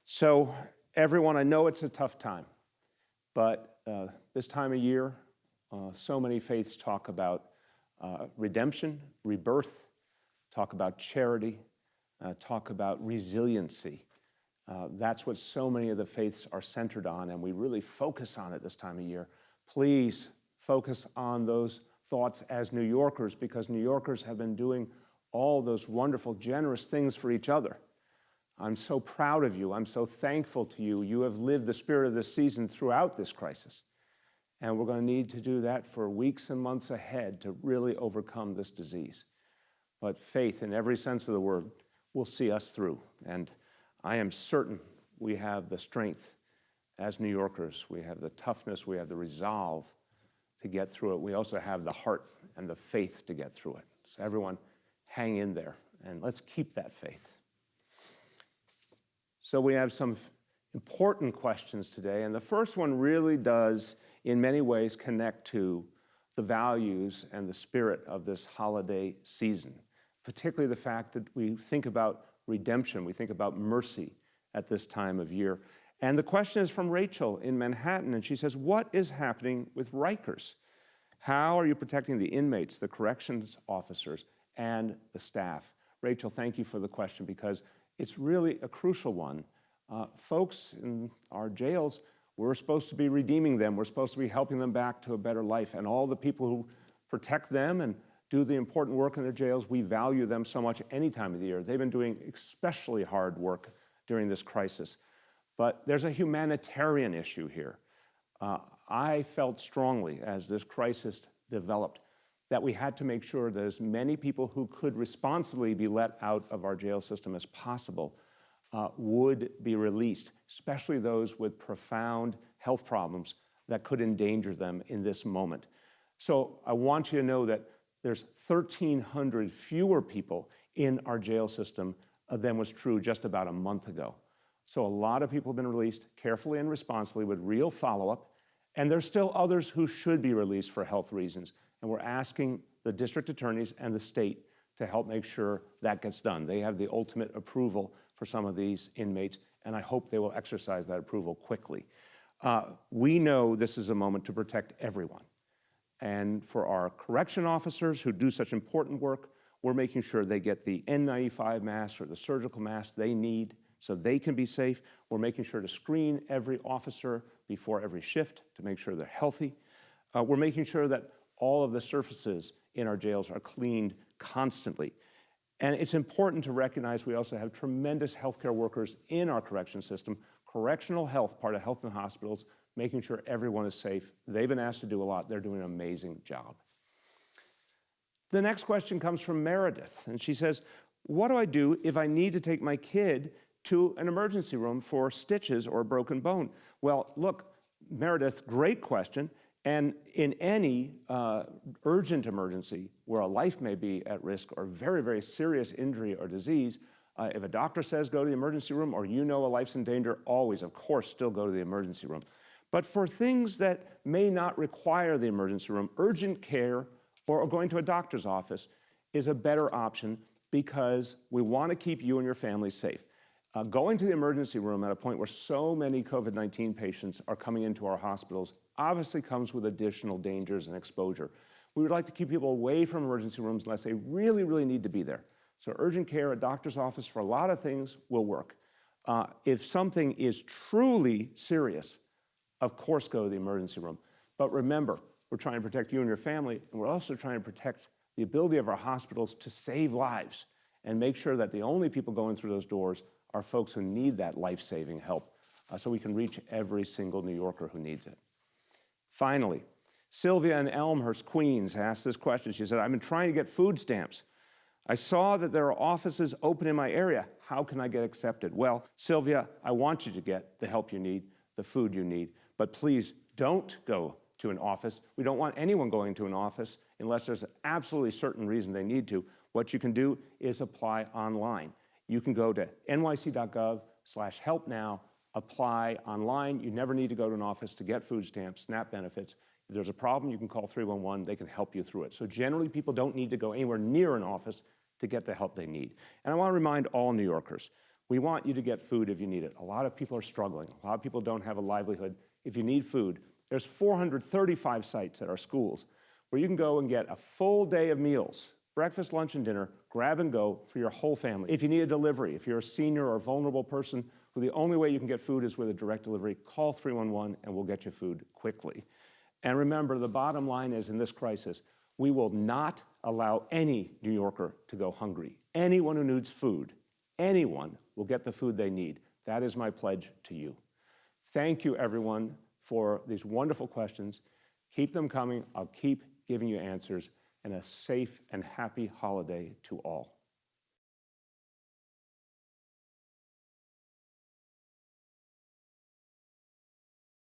So, everyone, I know it's a tough time, but this time of year, so many faiths talk about redemption, rebirth, talk about charity, talk about resiliency. That's what so many of the faiths are centered on, and we really focus on it this time of year. Please focus on those thoughts as New Yorkers, because New Yorkers have been doing all those wonderful, generous things for each other. I'm so proud of you. I'm so thankful to you. You have lived the spirit of this season throughout this crisis. And we're going to need to do that for weeks and months ahead to really overcome this disease. But faith, in every sense of the word, will see us through. And I am certain we have the strength as New Yorkers. We have the toughness. We have the resolve to get through it. We also have the heart and the faith to get through it. So everyone, hang in there, and let's keep that faith. So we have some important questions today, and the first one really does, in many ways, connect to the values and the spirit of this holiday season, particularly the fact that we think about redemption, we think about mercy at this time of year. And the question is from Rachel in Manhattan, and she says, what is happening with Rikers? How are you protecting the inmates, the corrections officers, and the staff? Rachel, thank you for the question, because it's really a crucial one. Folks in our jails, we're supposed to be redeeming them. We're supposed to be helping them back to a better life. And all the people who protect them and do the important work in their jails, we value them so much any time of the year. They've been doing especially hard work during this crisis. But there's a humanitarian issue here. I felt strongly as this crisis developed that we had to make sure that as many people who could responsibly be let out of our jail system as possible would be released, especially those with profound health problems that could endanger them in this moment. So I want you to know that there's 1,300 fewer people in our jail system than was true just about a month ago. So a lot of people have been released carefully and responsibly with real follow-up, and there's still others who should be released for health reasons. And we're asking the district attorneys and the state to help make sure that gets done. They have the ultimate approval for some of these inmates, and I hope they will exercise that approval quickly. We know this is a moment to protect everyone. And for our correction officers who do such important work, we're making sure they get the N95 masks or the surgical masks they need so they can be safe. We're making sure to screen every officer before every shift to make sure they're healthy. We're making sure that all of the surfaces in our jails are cleaned constantly. And it's important to recognize we also have tremendous healthcare workers in our correction system, correctional health, part of health in hospitals, making sure everyone is safe. They've been asked to do a lot. They're doing an amazing job. The next question comes from Meredith, and she says, what do I do if I need to take my kid to an emergency room for stitches or a broken bone? Well, look, Meredith, great question. And in any urgent emergency where a life may be at risk or very, very serious injury or disease, if a doctor says go to the emergency room or you know a life's in danger, always, of course, still go to the emergency room. But for things that may not require the emergency room, urgent care or going to a doctor's office is a better option because we want to keep you and your family safe. Going to the emergency room at a point where so many COVID-19 patients are coming into our hospitals obviously comes with additional dangers and exposure. We would like to keep people away from emergency rooms unless they really, really need to be there. So urgent care, a doctor's office for a lot of things will work. If something is truly serious, of course go to the emergency room. But remember, we're trying to protect you and your family, and we're also trying to protect the ability of our hospitals to save lives and make sure that the only people going through those doors are folks who need that life-saving help so we can reach every single New Yorker who needs it. Finally, Sylvia in Elmhurst, Queens, asked this question. She said, I've been trying to get food stamps. I saw that there are offices open in my area. How can I get accepted? Well, Sylvia, I want you to get the help you need, the food you need, but please don't go to an office. We don't want anyone going to an office unless there's an absolutely certain reason they need to. What you can do is apply online. You can go to nyc.gov/helpnow, apply online. You never need to go to an office to get food stamps, SNAP benefits. If there's a problem, you can call 311. They can help you through it. So generally, people don't need to go anywhere near an office to get the help they need. And I want to remind all New Yorkers, We want you to get food if you need it. A lot of people are struggling. A lot of people don't have a livelihood. If you need food, there's 435 sites at our schools where you can go and get a full day of meals, breakfast, lunch, and dinner, grab and go for your whole family. If you need a delivery, if you're a senior or a vulnerable person who the only way you can get food is with a direct delivery, call 311 and we'll get you food quickly. And remember, the bottom line is in this crisis, we will not allow any New Yorker to go hungry. Anyone who needs food, anyone will get the food they need. That is my pledge to you. Thank you, everyone, for these wonderful questions. Keep them coming. I'll keep giving you answers, and a safe and happy holiday to all.